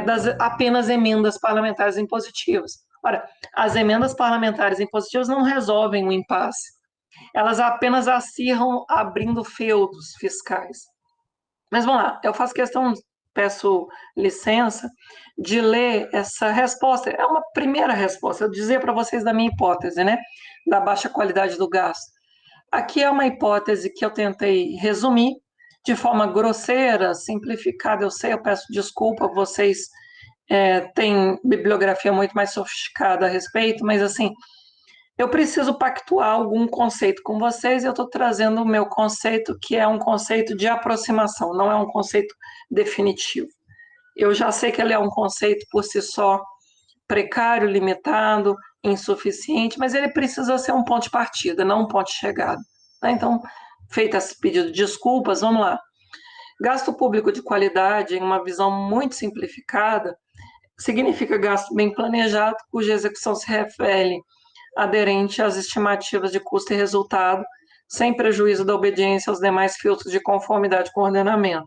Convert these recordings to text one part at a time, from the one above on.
das apenas emendas parlamentares impositivas. Ora, as emendas parlamentares impositivas não resolvem o impasse, elas apenas acirram abrindo feudos fiscais. Mas vamos lá, eu faço questão, peço licença, de ler essa resposta. É uma primeira resposta, eu dizer para vocês da minha hipótese, né? Da baixa qualidade do gasto. Aqui é uma hipótese que eu tentei resumir de forma grosseira, simplificada. Eu sei, eu peço desculpa, vocês têm bibliografia muito mais sofisticada a respeito, mas assim, eu preciso pactuar algum conceito com vocês e eu estou trazendo o meu conceito, que é um conceito de aproximação, não é um conceito definitivo. Eu já sei que ele é um conceito por si só precário, limitado, insuficiente, mas ele precisa ser um ponto de partida, não um ponto de chegada. Então, feito esse pedido de desculpas, vamos lá. Gasto público de qualidade, em uma visão muito simplificada, significa gasto bem planejado, cuja execução se refere aderente às estimativas de custo e resultado, sem prejuízo da obediência aos demais filtros de conformidade com o ordenamento.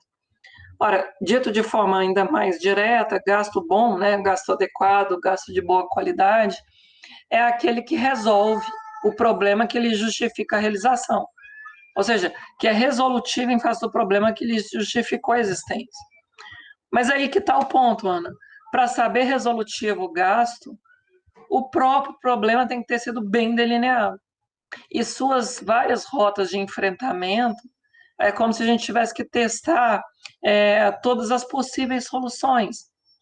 Ora, dito de forma ainda mais direta, gasto bom, né, gasto adequado, gasto de boa qualidade, é aquele que resolve o problema que lhe justifica a realização. Ou seja, que é resolutivo em face do problema que lhe justificou a existência. Mas aí que está o ponto, Ana. Para saber resolutivo o gasto, o próprio problema tem que ter sido bem delineado. E suas várias rotas de enfrentamento, é como se a gente tivesse que testar todas as possíveis soluções,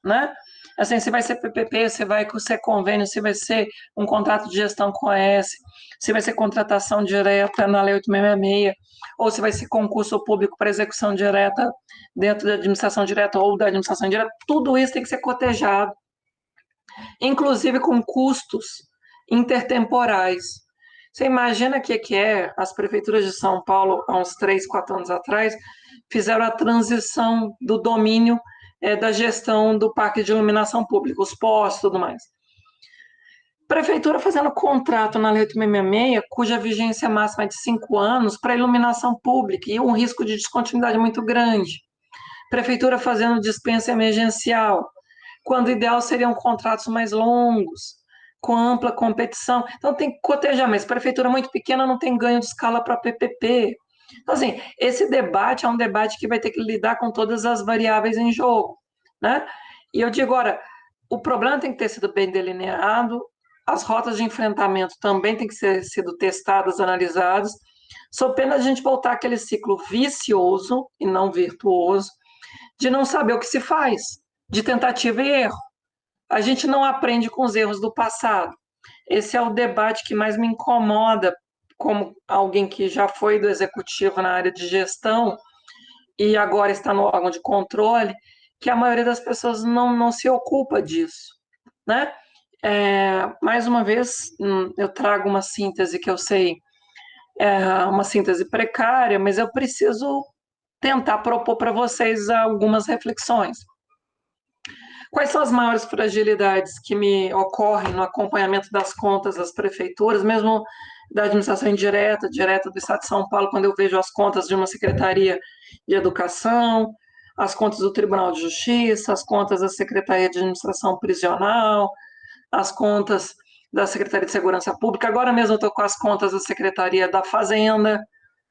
né? Assim, se vai ser PPP, se vai ser convênio, se vai ser um contrato de gestão com a S, se vai ser contratação direta na Lei 866, ou se vai ser concurso público para execução direta dentro da administração direta ou da administração indireta, tudo isso tem que ser cotejado, inclusive com custos intertemporais. Você imagina o que é? As prefeituras de São Paulo, há uns 3, 4 anos atrás, fizeram a transição do domínio da gestão do parque de iluminação pública, os postos e tudo mais. Prefeitura fazendo contrato na Lei 866, cuja vigência máxima é de 5 anos, para iluminação pública, e um risco de descontinuidade muito grande. Prefeitura fazendo dispensa emergencial, quando o ideal seriam contratos mais longos, com ampla competição. Então, tem que cotejar, mas prefeitura muito pequena não tem ganho de escala para PPP. Então, assim, esse debate é um debate que vai ter que lidar com todas as variáveis em jogo, né? E eu digo, agora, o problema tem que ter sido bem delineado, as rotas de enfrentamento também têm que ser sido testadas, analisadas, sob pena de a gente voltar àquele ciclo vicioso e não virtuoso, de não saber o que se faz, de tentativa e erro. A gente não aprende com os erros do passado. Esse é o debate que mais me incomoda, como alguém que já foi do executivo na área de gestão e agora está no órgão de controle, que a maioria das pessoas não se ocupa disso, né? Mais uma vez, eu trago uma síntese que eu sei uma síntese precária, mas eu preciso tentar propor para vocês algumas reflexões. Quais são as maiores fragilidades que me ocorrem no acompanhamento das contas das prefeituras, mesmo da administração indireta, direta do Estado de São Paulo, quando eu vejo as contas de uma Secretaria de Educação, as contas do Tribunal de Justiça, as contas da Secretaria de Administração Prisional, as contas da Secretaria de Segurança Pública, agora mesmo eu estou com as contas da Secretaria da Fazenda,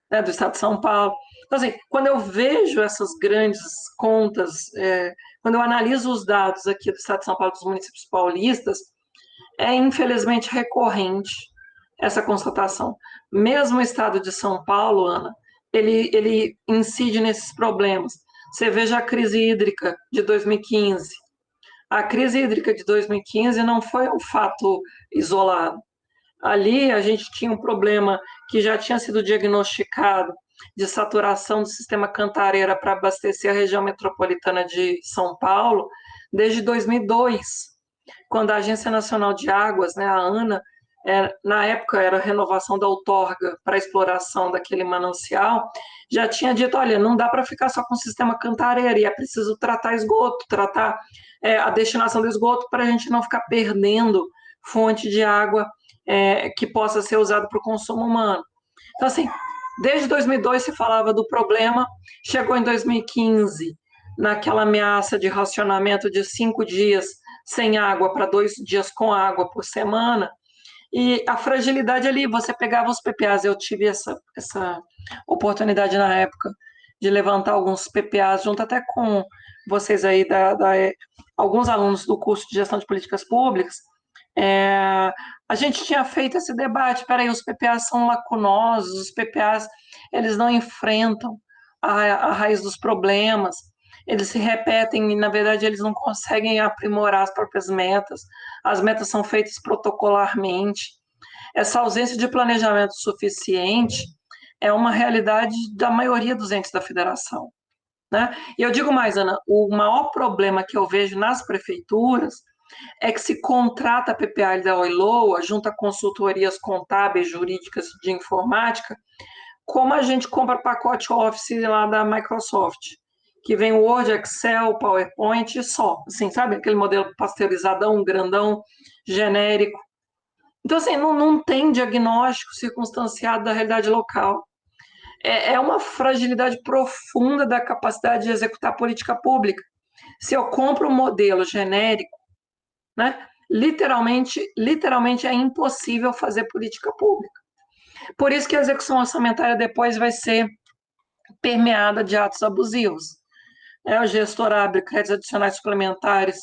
né, do Estado de São Paulo. Então, assim, quando eu vejo essas grandes contas, quando eu analiso os dados aqui do Estado de São Paulo, dos municípios paulistas, é infelizmente recorrente essa constatação. Mesmo o Estado de São Paulo, Ana, ele incide nesses problemas. Você veja a crise hídrica de 2015. A crise hídrica de 2015 não foi um fato isolado. Ali a gente tinha um problema que já tinha sido diagnosticado de saturação do sistema Cantareira para abastecer a região metropolitana de São Paulo desde 2002, quando a Agência Nacional de Águas, né, a ANA, na época era a renovação da outorga para a exploração daquele manancial, já tinha dito, olha, não dá para ficar só com o sistema Cantareira, e é preciso tratar esgoto, tratar a destinação do esgoto para a gente não ficar perdendo fonte de água que possa ser usado para o consumo humano. Então, assim, desde 2002 se falava do problema, chegou em 2015, naquela ameaça de racionamento de 5 dias sem água para 2 dias com água por semana. E a fragilidade ali, você pegava os PPAs, eu tive essa oportunidade na época de levantar alguns PPAs, junto até com vocês aí, alguns alunos do curso de gestão de políticas públicas. A gente tinha feito esse debate, peraí, os PPAs são lacunosos, os PPAs, eles não enfrentam a raiz dos problemas, eles se repetem e, na verdade, eles não conseguem aprimorar as próprias metas, as metas são feitas protocolarmente. Essa ausência de planejamento suficiente é uma realidade da maioria dos entes da federação, né? E eu digo mais, Ana, o maior problema que eu vejo nas prefeituras é que se contrata a PPA da Oiloa, junto a consultorias contábeis, jurídicas de informática, como a gente compra pacote Office lá da Microsoft, que vem Word, Excel, PowerPoint e só, assim, sabe? Aquele modelo pasteurizadão, grandão, genérico. Então, assim, não tem diagnóstico circunstanciado da realidade local. É uma fragilidade profunda da capacidade de executar política pública. Se eu compro um modelo genérico, né, literalmente é impossível fazer política pública. Por isso que a execução orçamentária depois vai ser permeada de atos abusivos. O gestor abre créditos adicionais suplementares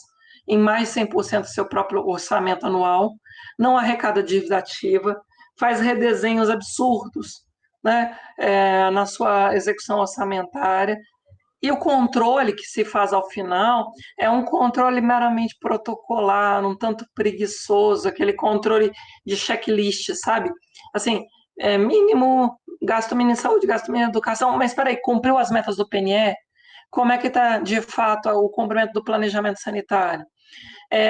em mais de 100% do seu próprio orçamento anual, não arrecada dívida ativa, faz redesenhos absurdos, né, na sua execução orçamentária, e o controle que se faz ao final é um controle meramente protocolar, um tanto preguiçoso, aquele controle de checklist, sabe? Assim, mínimo, gasto mínimo em saúde, gasto mínimo em educação, mas espera aí, cumpriu as metas do PNE? Como é que está, de fato, o cumprimento do planejamento sanitário?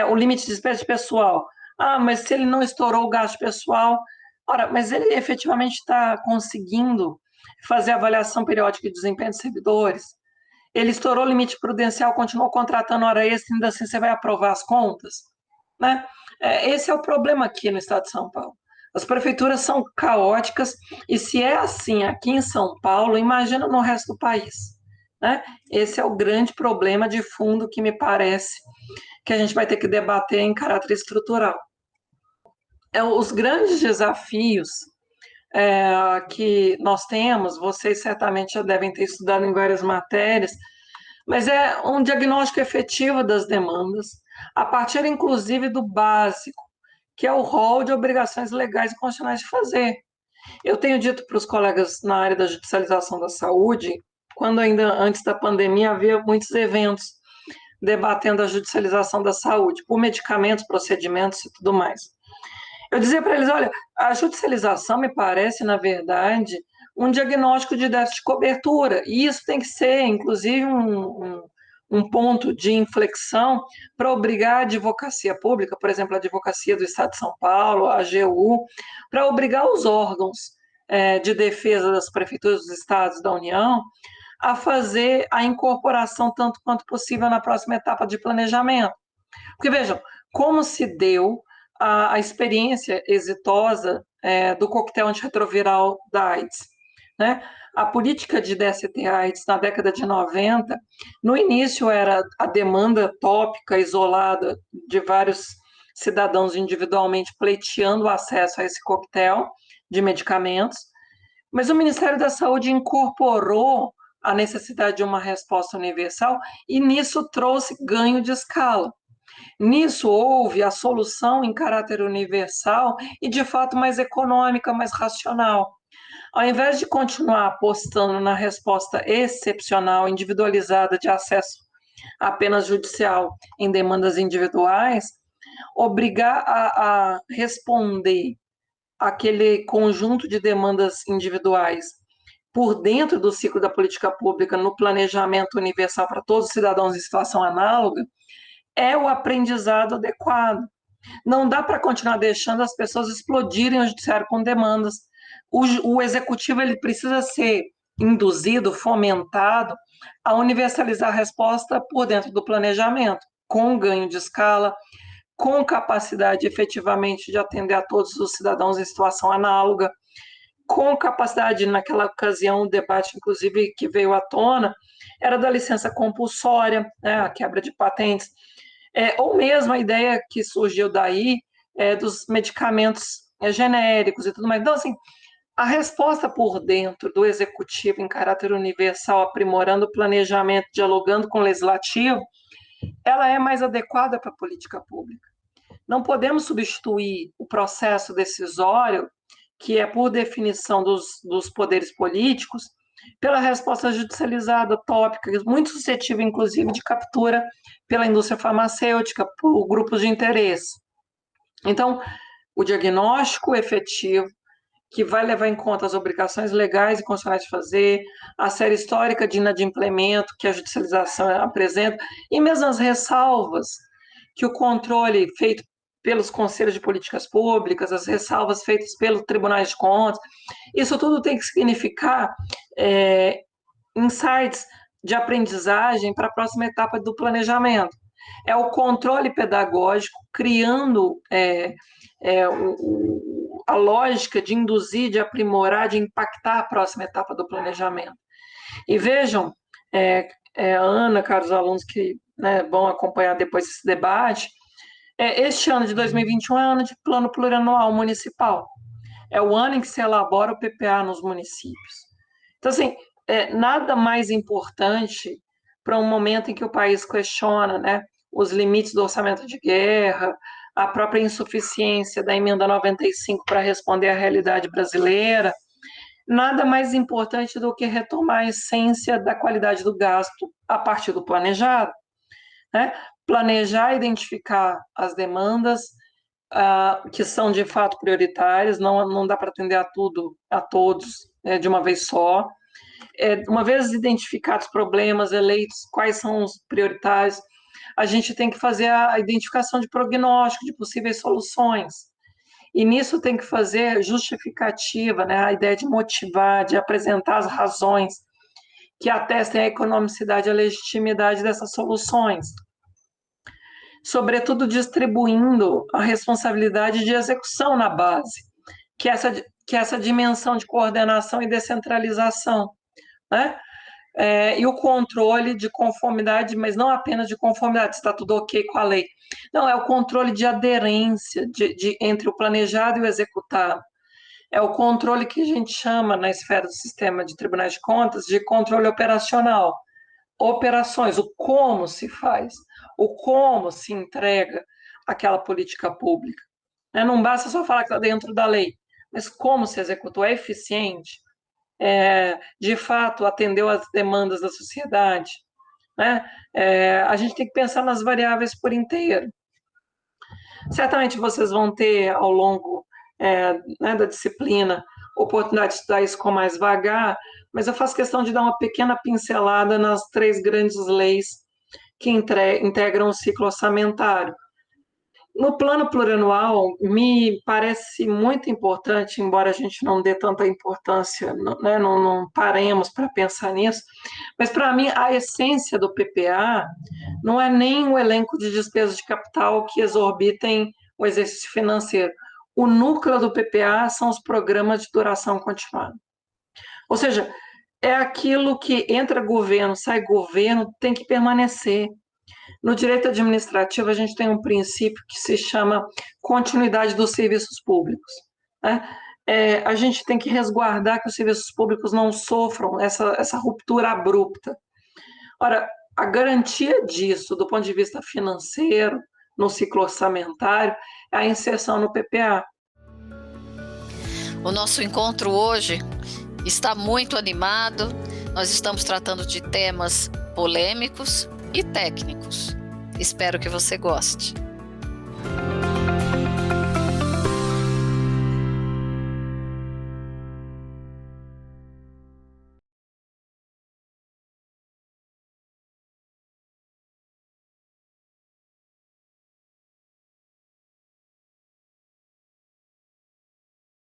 O limite de despesa de pessoal. Ah, mas se ele não estourou o gasto pessoal, ora, mas ele efetivamente está conseguindo fazer avaliação periódica de desempenho de servidores? Ele estourou o limite prudencial, continuou contratando hora extra, ainda assim você vai aprovar as contas? Né? Esse é o problema aqui no estado de São Paulo. As prefeituras são caóticas, e se é assim aqui em São Paulo, imagina no resto do país. Né? Esse é o grande problema de fundo que me parece que a gente vai ter que debater em caráter estrutural. Os grandes desafios que nós temos, vocês certamente já devem ter estudado em várias matérias, mas é um diagnóstico efetivo das demandas, a partir inclusive do básico, que é o rol de obrigações legais e constitucionais de fazer. Eu tenho dito para os colegas na área da judicialização da saúde, quando ainda antes da pandemia havia muitos eventos debatendo a judicialização da saúde, por medicamentos, procedimentos e tudo mais. Eu dizia para eles, olha, a judicialização me parece, na verdade, um diagnóstico de déficit de cobertura, e isso tem que ser, inclusive, um ponto de inflexão para obrigar a advocacia pública, por exemplo, a Advocacia do Estado de São Paulo, a AGU, para obrigar os órgãos de defesa das prefeituras dos estados da União a fazer a incorporação tanto quanto possível na próxima etapa de planejamento. Porque vejam, como se deu a experiência exitosa do coquetel antirretroviral da AIDS, né? A política de DST-AIDS na década de 90, no início era a demanda tópica, isolada, de vários cidadãos individualmente pleiteando o acesso a esse coquetel de medicamentos, mas o Ministério da Saúde incorporou a necessidade de uma resposta universal e nisso trouxe ganho de escala. Nisso houve a solução em caráter universal e, de fato, mais econômica, mais racional. Ao invés de continuar apostando na resposta excepcional, individualizada de acesso apenas judicial em demandas individuais, obrigar a responder aquele conjunto de demandas individuais por dentro do ciclo da política pública, no planejamento universal para todos os cidadãos em situação análoga, é o aprendizado adequado. Não dá para continuar deixando as pessoas explodirem o judiciário com demandas. O executivo ele precisa ser induzido, fomentado a universalizar a resposta por dentro do planejamento, com ganho de escala, com capacidade efetivamente de atender a todos os cidadãos em situação análoga, com capacidade, naquela ocasião, o debate, inclusive, que veio à tona, era da licença compulsória, né, a quebra de patentes, ou mesmo a ideia que surgiu daí dos medicamentos genéricos e tudo mais. Então, assim, a resposta por dentro do executivo em caráter universal, aprimorando o planejamento, dialogando com o legislativo, ela é mais adequada para a política pública. Não podemos substituir o processo decisório, que é por definição dos poderes políticos, pela resposta judicializada, tópica, muito suscetível, inclusive, de captura pela indústria farmacêutica, por grupos de interesse. Então, o diagnóstico efetivo, que vai levar em conta as obrigações legais e constitucionais de fazer, a série histórica de inadimplemento que a judicialização apresenta, e mesmo as ressalvas que o controle feito pelos conselhos de políticas públicas, as ressalvas feitas pelos tribunais de contas, isso tudo tem que significar insights de aprendizagem para a próxima etapa do planejamento. É o controle pedagógico criando a lógica de induzir, de aprimorar, de impactar a próxima etapa do planejamento. E vejam, Ana, caros alunos que vão acompanhar depois esse debate, este ano de 2021 é ano de plano plurianual municipal. É o ano em que se elabora o PPA nos municípios. Então, assim, nada mais importante para um momento em que o país questiona, os limites do orçamento de guerra, a própria insuficiência da emenda 95 para responder à realidade brasileira, nada mais importante do que retomar a essência da qualidade do gasto a partir do planejado. Planejar, identificar as demandas que são de fato prioritárias, não dá para atender a tudo, a todos, de uma vez só. Uma vez identificados os problemas, eleitos quais são os prioritários, a gente tem que fazer a identificação de prognóstico, de possíveis soluções. E nisso tem que fazer justificativa, a ideia de motivar, de apresentar as razões que atestem a economicidade e a legitimidade dessas soluções. Sobretudo distribuindo a responsabilidade de execução na base, que é essa dimensão de coordenação e descentralização, e o controle de conformidade, mas não apenas de conformidade, está tudo ok com a lei. Não, é o controle de aderência entre o planejado e o executado. É o controle que a gente chama, na esfera do sistema de tribunais de contas, de controle operacional. Operações, o como se faz, o como se entrega aquela política pública. Não basta só falar que está dentro da lei, mas como se executou, é eficiente, de fato atendeu às demandas da sociedade. A gente tem que pensar nas variáveis por inteiro. Certamente vocês vão ter, ao longo da disciplina, oportunidade de estudar isso com mais vagar, mas eu faço questão de dar uma pequena pincelada nas 3 grandes leis que integram o ciclo orçamentário. No plano plurianual, me parece muito importante, embora a gente não dê tanta importância, não paremos para pensar nisso, mas para mim a essência do PPA não é nem o elenco de despesas de capital que exorbitem o exercício financeiro. O núcleo do PPA são os programas de duração continuada. Ou seja, é aquilo que entra governo, sai governo, tem que permanecer. No direito administrativo, a gente tem um princípio que se chama continuidade dos serviços públicos. A gente tem que resguardar que os serviços públicos não sofram essa ruptura abrupta. Ora, a garantia disso, do ponto de vista financeiro, no ciclo orçamentário, é a inserção no PPA. O nosso encontro hoje está muito animado. Nós estamos tratando de temas polêmicos e técnicos. Espero que você goste.